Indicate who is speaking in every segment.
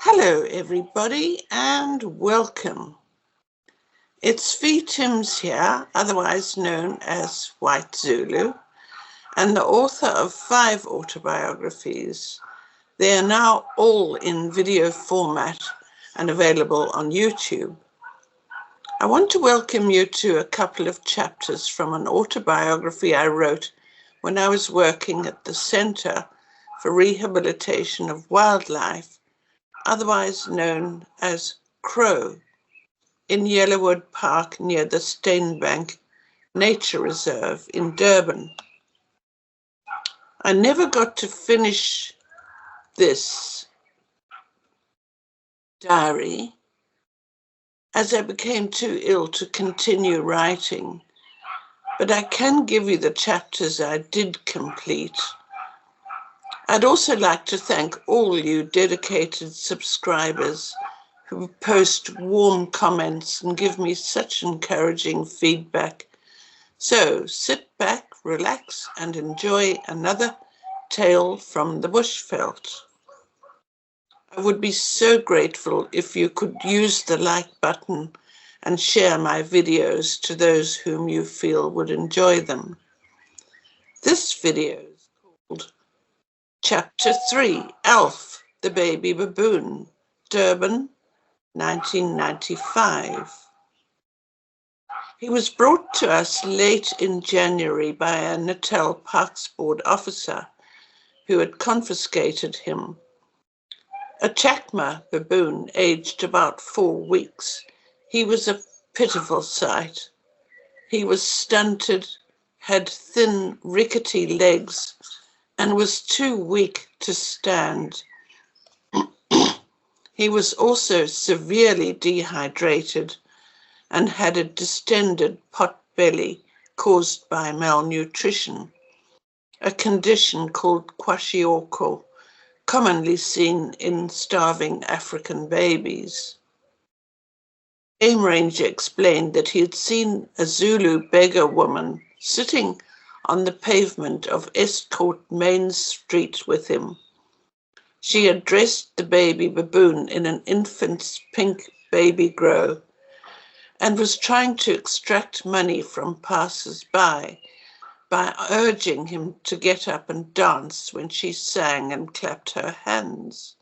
Speaker 1: Hello everybody and welcome. It's Fiona Timms here, otherwise known as White Zulu, and the author of 5 autobiographies. They are now all in video format and available on YouTube. I want to welcome you to a couple of chapters from an autobiography I wrote when I was working at the Centre for Rehabilitation of Wildlife, otherwise known as CROW, in Yellowwood Park near the Steenbank Nature Reserve in Durban. I never got to finish this diary as I became too ill to continue writing, but I can give you the chapters I did complete. I'd also like to thank all you dedicated subscribers who post warm comments and give me such encouraging feedback. So sit back, relax, and enjoy another tale from the bushveld. I would be so grateful if you could use the like button and share my videos to those whom you feel would enjoy them. This video is called Chapter 3, Alf, the Baby Baboon, Durban, 1995. He was brought to us late in January by a Natal Parks Board officer who had confiscated him. A Chacma baboon aged about 4 weeks. He was a pitiful sight. He was stunted, had thin, rickety legs, and was too weak to stand. He was also severely dehydrated and had a distended pot belly caused by malnutrition, a condition called kwashiorkor, commonly seen in starving African babies. Game Ranger explained that he had seen a Zulu beggar woman sitting on the pavement of Estcourt Main Street with him. She had dressed the baby baboon in an infant's pink baby grow and was trying to extract money from passers-by by urging him to get up and dance when she sang and clapped her hands.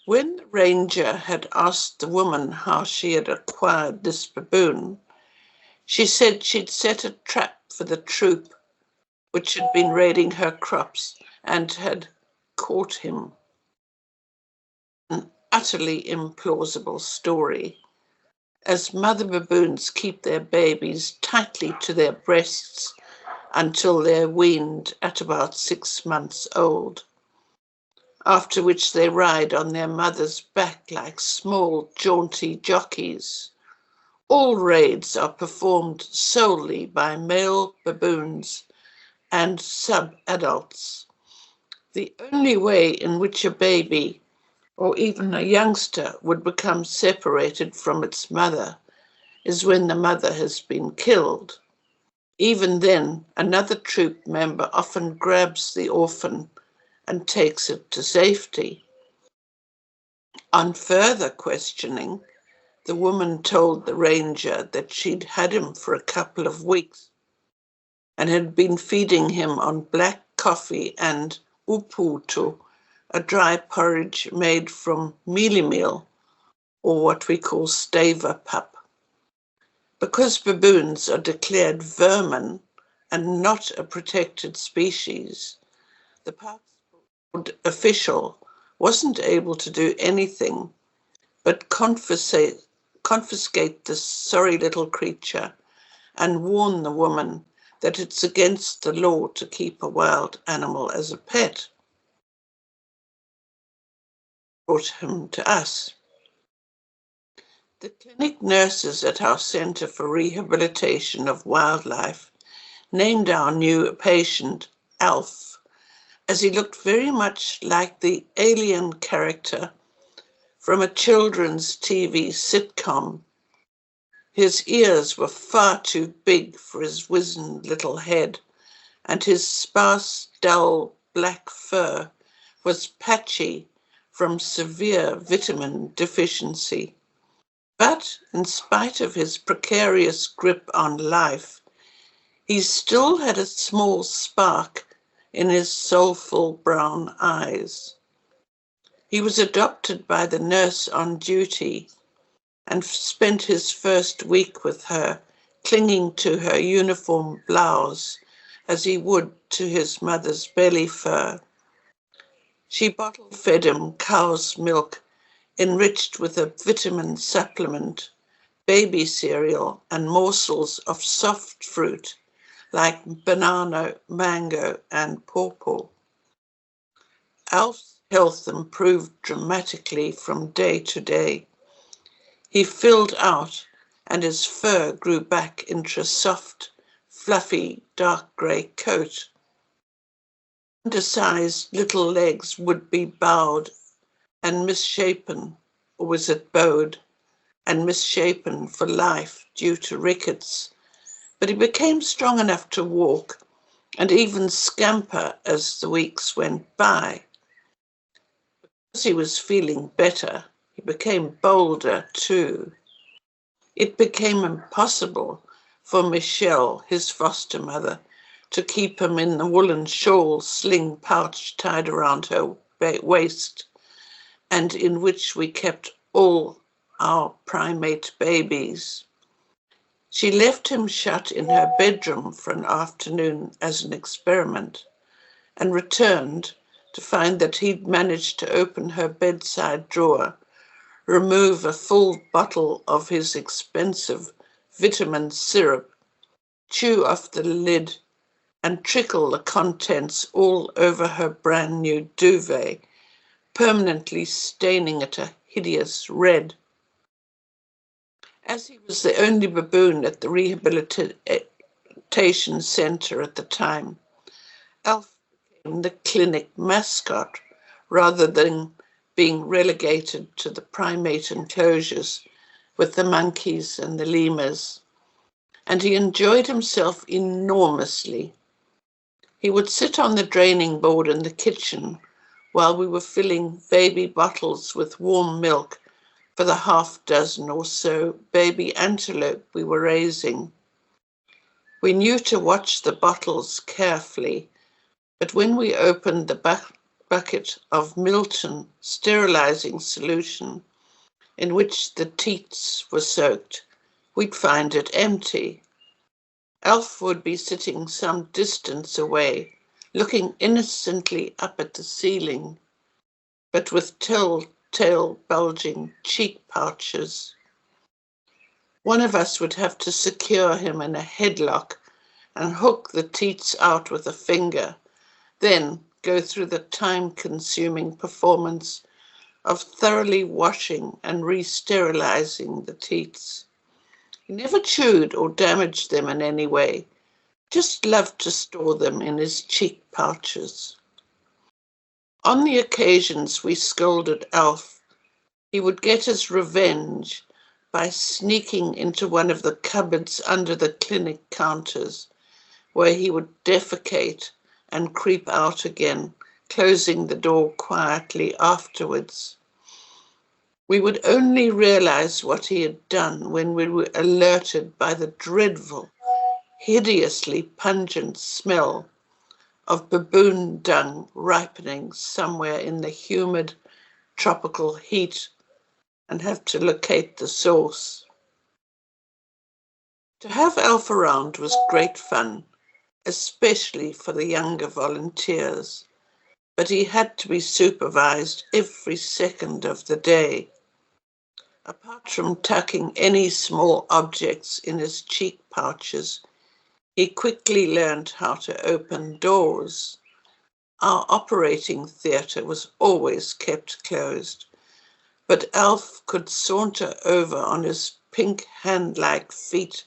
Speaker 1: When the ranger had asked the woman how she had acquired this baboon, she said she'd set a trap for the troop which had been raiding her crops and had caught him. An utterly implausible story, as mother baboons keep their babies tightly to their breasts until they're weaned at about 6 months old, after which they ride on their mother's back like small, jaunty jockeys. All raids are performed solely by male baboons and sub-adults. The only way in which a baby or even a youngster would become separated from its mother is when the mother has been killed. Even then, another troop member often grabs the orphan and takes it to safety. On further questioning, the woman told the ranger that she'd had him for a couple of weeks and had been feeding him on black coffee and uputu, a dry porridge made from mealie meal, or what we call staver pup. Because baboons are declared vermin and not a protected species, the Parks Board official wasn't able to do anything but confiscate this sorry little creature and warn the woman that it's against the law to keep a wild animal as a pet. Brought him to us. The clinic nurses at our Centre for Rehabilitation of Wildlife named our new patient Alf, as he looked very much like the alien character from a children's TV sitcom. His ears were far too big for his wizened little head, and his sparse, dull black fur was patchy from severe vitamin deficiency. But in spite of his precarious grip on life, he still had a small spark in his soulful brown eyes. He was adopted by the nurse on duty and spent his first week with her, clinging to her uniform blouse as he would to his mother's belly fur. She bottle-fed him cow's milk enriched with a vitamin supplement, baby cereal, and morsels of soft fruit like banana, mango, and pawpaw. Alf's health improved dramatically from day to day. He filled out, and his fur grew back into a soft, fluffy, dark grey coat. Undersized little legs would be bowed and misshapen, or was it bowed and misshapen for life due to rickets, but he became strong enough to walk and even scamper as the weeks went by. As he was feeling better, he became bolder too. It became impossible for Michelle, his foster mother, to keep him in the woolen shawl sling pouch tied around her waist, and in which we kept all our primate babies. She left him shut in her bedroom for an afternoon as an experiment, and returned to find that he'd managed to open her bedside drawer, remove a full bottle of his expensive vitamin syrup, chew off the lid, and trickle the contents all over her brand new duvet, permanently staining it a hideous red. As he was the only baboon at the rehabilitation center at the time, Alf became the clinic mascot rather than being relegated to the primate enclosures with the monkeys and the lemurs, and he enjoyed himself enormously. He would sit on the draining board in the kitchen while we were filling baby bottles with warm milk for the half dozen or so baby antelope we were raising. We knew to watch the bottles carefully, but when we opened the bucket of Milton sterilizing solution in which the teats were soaked, we'd find it empty. Alf would be sitting some distance away, looking innocently up at the ceiling, but with telltale bulging cheek pouches. One of us would have to secure him in a headlock and hook the teats out with a finger, then go through the time-consuming performance of thoroughly washing and re-sterilizing the teats. He never chewed or damaged them in any way, just loved to store them in his cheek pouches. On the occasions we scolded Alf, he would get his revenge by sneaking into one of the cupboards under the clinic counters, where he would defecate and creep out again, closing the door quietly afterwards. We would only realize what he had done when we were alerted by the dreadful, hideously pungent smell of baboon dung ripening somewhere in the humid tropical heat and have to locate the source. To have Alf around was great fun, especially for the younger volunteers, but he had to be supervised every second of the day. Apart from tucking any small objects in his cheek pouches, he quickly learned how to open doors. Our operating theatre was always kept closed, but Alf could saunter over on his pink hand-like feet,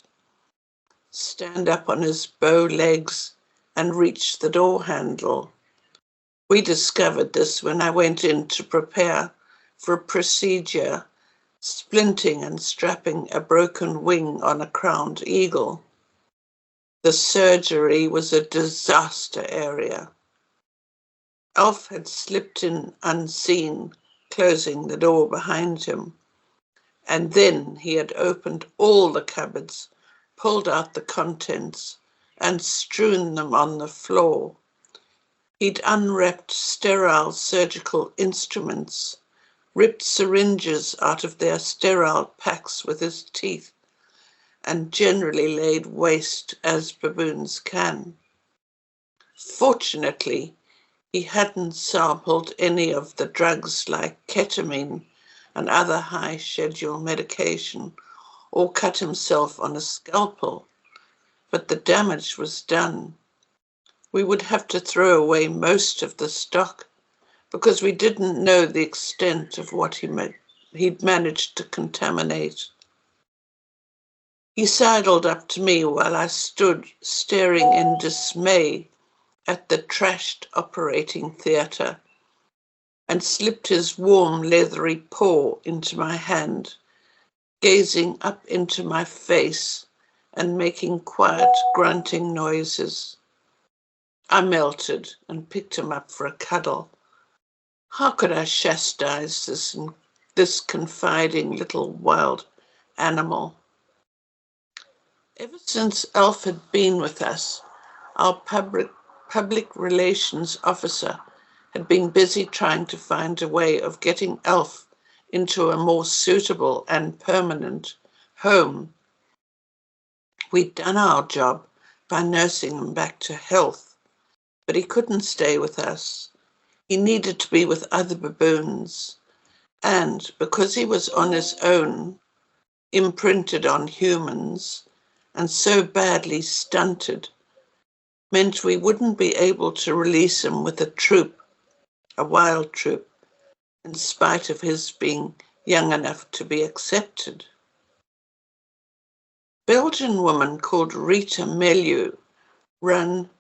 Speaker 1: stand up on his bow legs, and reach the door handle. We discovered this when I went in to prepare for a procedure, splinting and strapping a broken wing on a crowned eagle. The surgery was a disaster area. Alf had slipped in unseen, closing the door behind him. And then he had opened all the cupboards, pulled out the contents, and strewn them on the floor. He'd unwrapped sterile surgical instruments, ripped syringes out of their sterile packs with his teeth, and generally laid waste as baboons can. Fortunately, he hadn't sampled any of the drugs like ketamine and other high schedule medication, or cut himself on a scalpel, but the damage was done. We would have to throw away most of the stock because we didn't know the extent of what he'd managed to contaminate. He sidled up to me while I stood staring in dismay at the trashed operating theatre and slipped his warm leathery paw into my hand, gazing up into my face and making quiet grunting noises. I melted and picked him up for a cuddle. How could I chastise this confiding little wild animal? Ever since Alf had been with us, our public relations officer had been busy trying to find a way of getting Alf into a more suitable and permanent home. We'd done our job by nursing him back to health, but he couldn't stay with us. He needed to be with other baboons, and because he was on his own, imprinted on humans, and so badly stunted, meant we wouldn't be able to release him with a wild troop, in spite of his being young enough to be accepted. A Belgian woman called Rita Melieu ran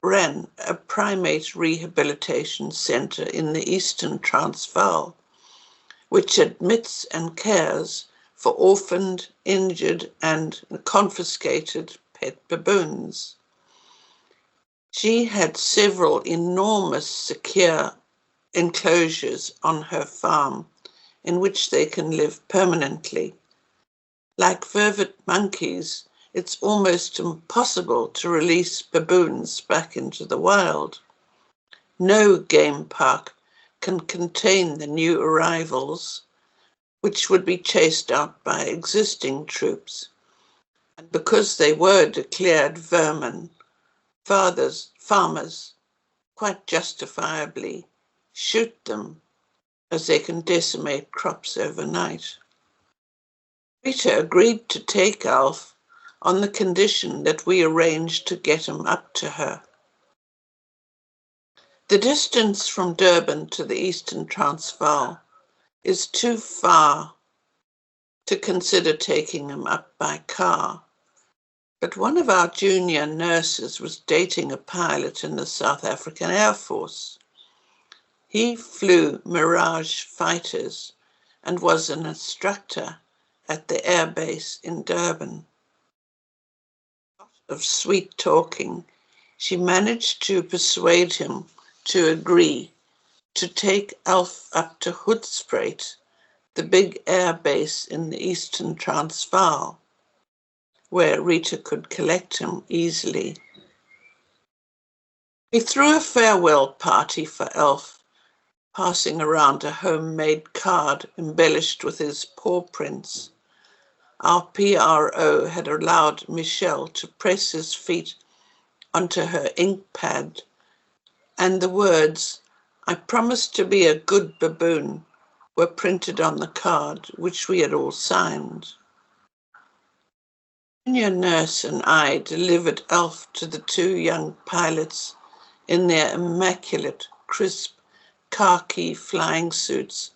Speaker 1: a primate rehabilitation centre in the Eastern Transvaal, which admits and cares for orphaned, injured, and confiscated pet baboons. She had several enormous secure enclosures on her farm in which they can live permanently. Like vervet monkeys, it's almost impossible to release baboons back into the wild. No game park can contain the new arrivals, which would be chased out by existing troops. And because they were declared vermin, farmers, quite justifiably, shoot them as they can decimate crops overnight. Rita agreed to take Alf on the condition that we arranged to get him up to her. The distance from Durban to the Eastern Transvaal is too far to consider taking him up by car, but one of our junior nurses was dating a pilot in the South African Air Force. He flew Mirage fighters and was an instructor at the air base in Durban. Of sweet talking, she managed to persuade him to agree to take Alf up to Hoedspruit, the big air base in the Eastern Transvaal, where Rita could collect him easily. We threw a farewell party for Alf, passing around a homemade card embellished with his paw prints. Our PRO had allowed Michelle to press his feet onto her ink pad, and the words, "I promise to be a good baboon," were printed on the card, which we had all signed. Junior nurse and I delivered Alf to the two young pilots in their immaculate, crisp, khaki flying suits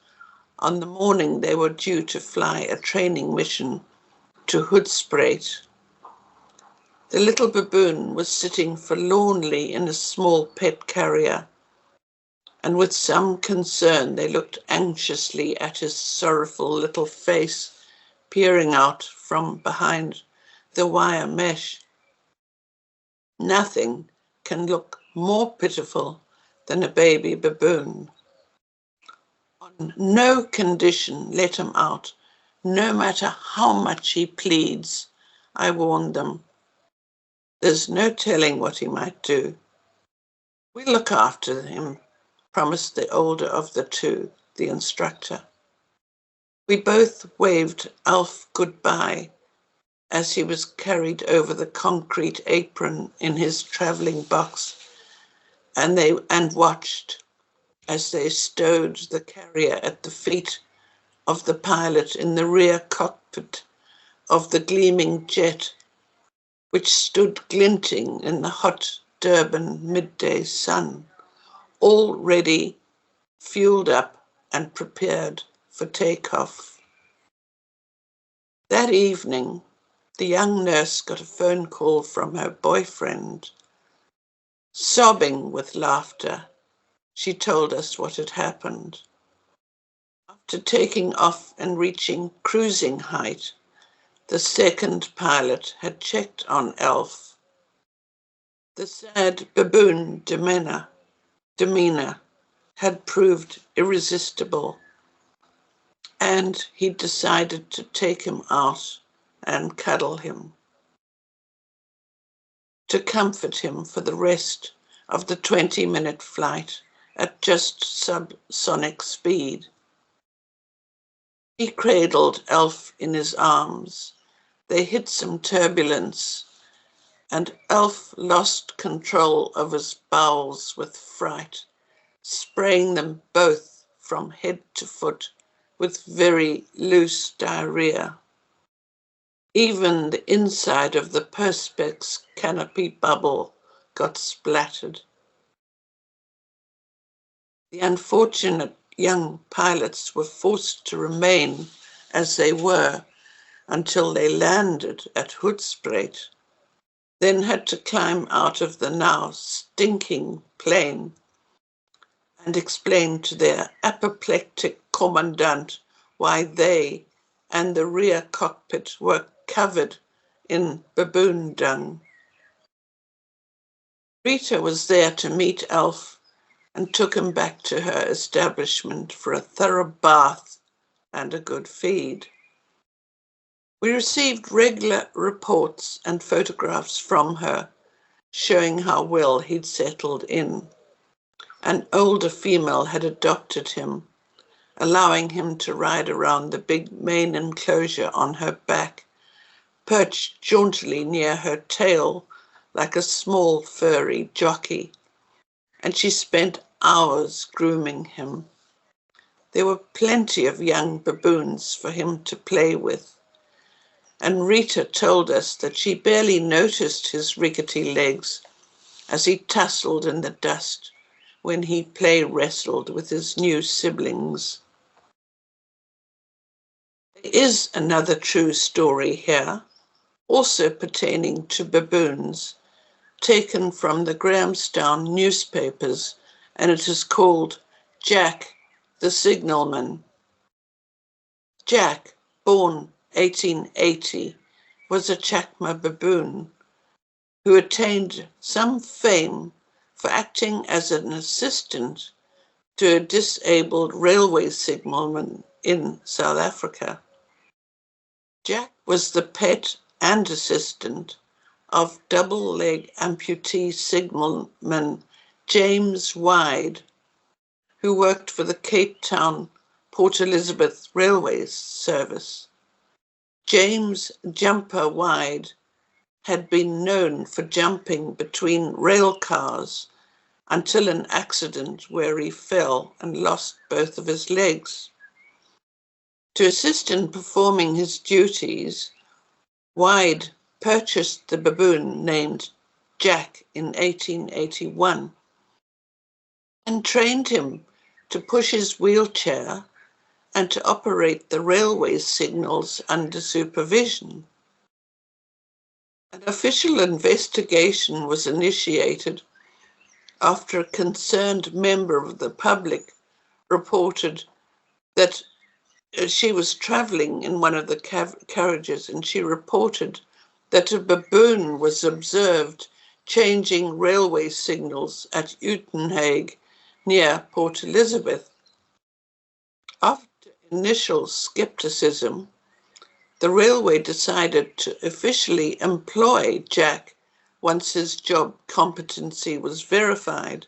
Speaker 1: on the morning they were due to fly a training mission to Hoedspruit. The little baboon was sitting forlornly in a small pet carrier, and with some concern they looked anxiously at his sorrowful little face peering out from behind the wire mesh. Nothing can look more pitiful than a baby baboon. On no condition let him out, no matter how much he pleads, I warned them. There's no telling what he might do. We'll look after him, promised the older of the two, the instructor. We both waved Alf goodbye as he was carried over the concrete apron in his travelling box, and watched as they stowed the carrier at the feet of the pilot in the rear cockpit of the gleaming jet, which stood glinting in the hot Durban midday sun, all ready, fueled up and prepared for takeoff. That evening, the young nurse got a phone call from her boyfriend. Sobbing with laughter, she told us what had happened. After taking off and reaching cruising height, the second pilot had checked on Elf. The sad baboon demeanor had proved irresistible, and he decided to take him out and cuddle him, to comfort him for the rest of the 20-minute flight at just subsonic speed. He cradled Elf in his arms. They hit some turbulence, and Elf lost control of his bowels with fright, spraying them both from head to foot with very loose diarrhea. Even the inside of the perspex canopy bubble got splattered. The unfortunate young pilots were forced to remain as they were until they landed at Hoedspruit, then had to climb out of the now stinking plane and explain to their apoplectic commandant why they and the rear cockpit were covered in baboon dung. Rita was there to meet Alf and took him back to her establishment for a thorough bath and a good feed. We received regular reports and photographs from her, showing how well he'd settled in. An older female had adopted him, allowing him to ride around the big main enclosure on her back, perched jauntily near her tail like a small furry jockey, and she spent hours grooming him. There were plenty of young baboons for him to play with, and Rita told us that she barely noticed his rickety legs as he tussled in the dust when he play wrestled with his new siblings. There is another true story here, also pertaining to baboons, taken from the Grahamstown newspapers, and it is called Jack the Signalman. Jack, born 1880, was a Chacma baboon who attained some fame for acting as an assistant to a disabled railway signalman in South Africa. Jack was the pet and assistant of double-leg amputee signalman James Wide, who worked for the Cape Town Port Elizabeth Railway Service. James Jumper Wide had been known for jumping between rail cars until an accident where he fell and lost both of his legs. To assist in performing his duties, Wide purchased the baboon named Jack in 1881 and trained him to push his wheelchair and to operate the railway signals under supervision. An official investigation was initiated after a concerned member of the public reported that she was travelling in one of the carriages, and she reported that a baboon was observed changing railway signals at Uitenhage near Port Elizabeth. After initial skepticism, the railway decided to officially employ Jack once his job competency was verified.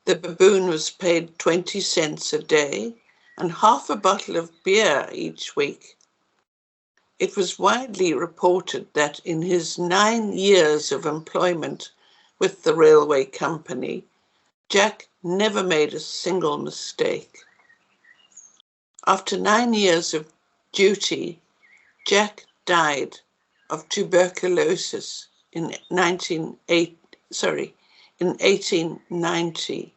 Speaker 1: The baboon was paid 20 cents a day and half a bottle of beer each week. It was widely reported that in his 9 years of employment with the railway company, Jack never made a single mistake. After 9 years of duty, Jack died of tuberculosis in 1890.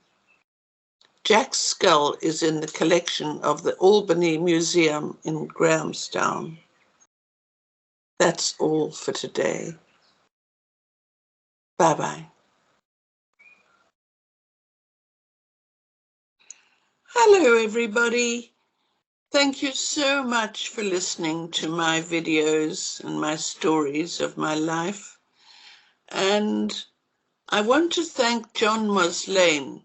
Speaker 1: Jack's skull is in the collection of the Albany Museum in Grahamstown. That's all for today. Bye-bye. Hello, everybody. Thank you so much for listening to my videos and my stories of my life. And I want to thank John Moslane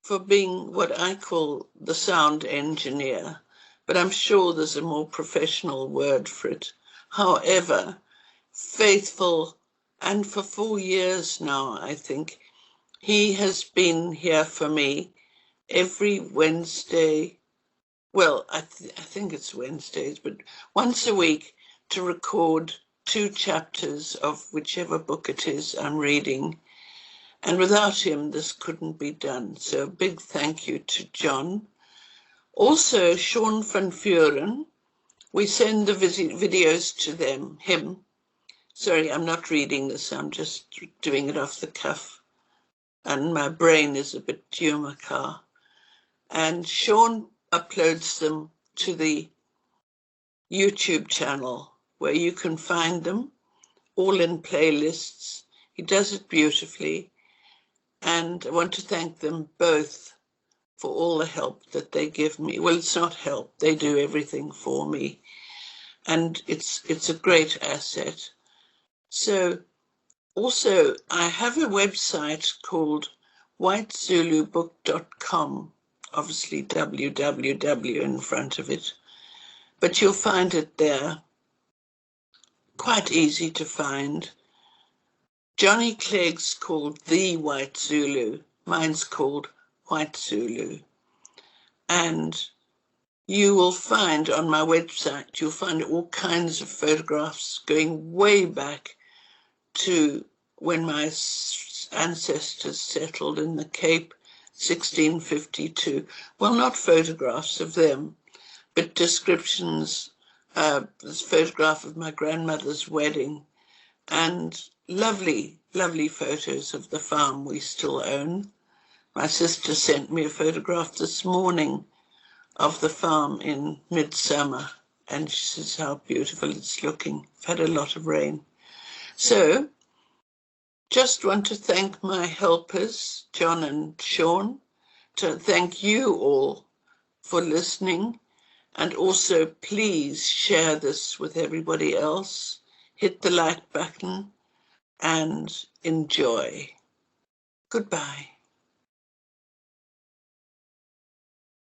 Speaker 1: for being what I call the sound engineer, but I'm sure there's a more professional word for it. However, faithful, and for 4 years now, I think, he has been here for me every Wednesday. Well, I think it's Wednesdays, but once a week to record 2 chapters of whichever book it is I'm reading. And without him, this couldn't be done. So a big thank you to John. Also, Sean van Vuren, we send the videos to him. Sorry, I'm not reading this. I'm just doing it off the cuff. And my brain is a bit tumor. And Sean uploads them to the YouTube channel where you can find them all in playlists. He does it beautifully. And I want to thank them both for all the help that they give me. Well, it's not help. They do everything for me. And it's a great asset. So also, I have a website called whitezulubook.com, obviously www in front of it, but you'll find it there. Quite easy to find. Johnny Clegg's called The White Zulu. Mine's called White Zulu. And you will find on my website, you'll find all kinds of photographs going way back to when my ancestors settled in the Cape, 1652. Well, not photographs of them, but descriptions. This photograph of my grandmother's wedding, and lovely, lovely photos of the farm we still own. My sister sent me a photograph this morning of the farm in midsummer, and she says how beautiful it's looking. I've had a lot of rain. So, just want to thank my helpers, John and Sean, to thank you all for listening, and also please share this with everybody else. Hit the like button and enjoy. Goodbye.